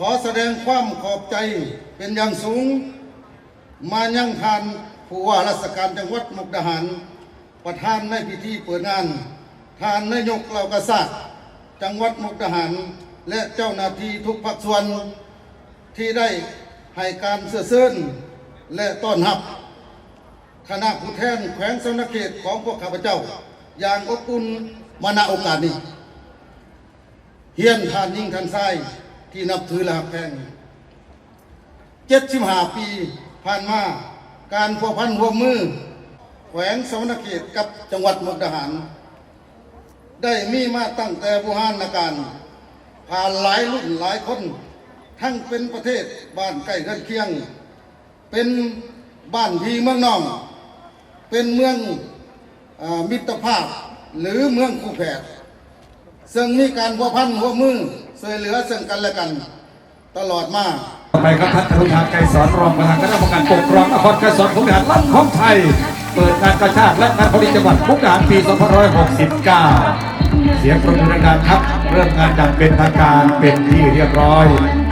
ขอแสดงความขอบใจเป็นอย่างสูงมายังทานผู้ว่าราชการจังหวัดมุกดาหารประธานในพิธีเปิดงานทานนายกเหล่ากษัตริย์จังหวัดมุกดาหารและเจ้าหน้าที่ทุกภาคส่วนที่ได้ให้การเสื่อเซินและต้อนรับคณะผู้แทนแขวงสนเขตของพวกข้าพเจ้าอย่างอบอุ่นมาณโอกาสนี้เฮียนทานยิ่งทันไส้ที่นับถือและหักแพง75 ปีผ่านมาการพัวพันร่วมมือแขวงสนเขตกับจังหวัดมุกดาหารได้มีมาตั้งแต่โบราณกาลผ่านหลายรุ่นหลายคนทั้งเป็นประเทศบ้านใกล้กันเคียงเป็นบ้านพี่เมืองน้องเป็นเมืองมิตรภาพหรือเมืองคู่แฝดซึ่งมีการพัวพันร่วมมือช่วยเหลือซึ่งกันและกันตลอดมาต่อไปครับท่านอนุชาไกรสอนรองประธานคณะกรรมการปกครองนครไกรสอนมุกดาหารลั่นของไทยเปิดงานกระชากและงานผลิตจังหวัดมุกดาหารปี 2569 เสียงปรบมือดังๆครับเริ่มงานอย่างเป็นทางการเป็นที่เรียบร้อย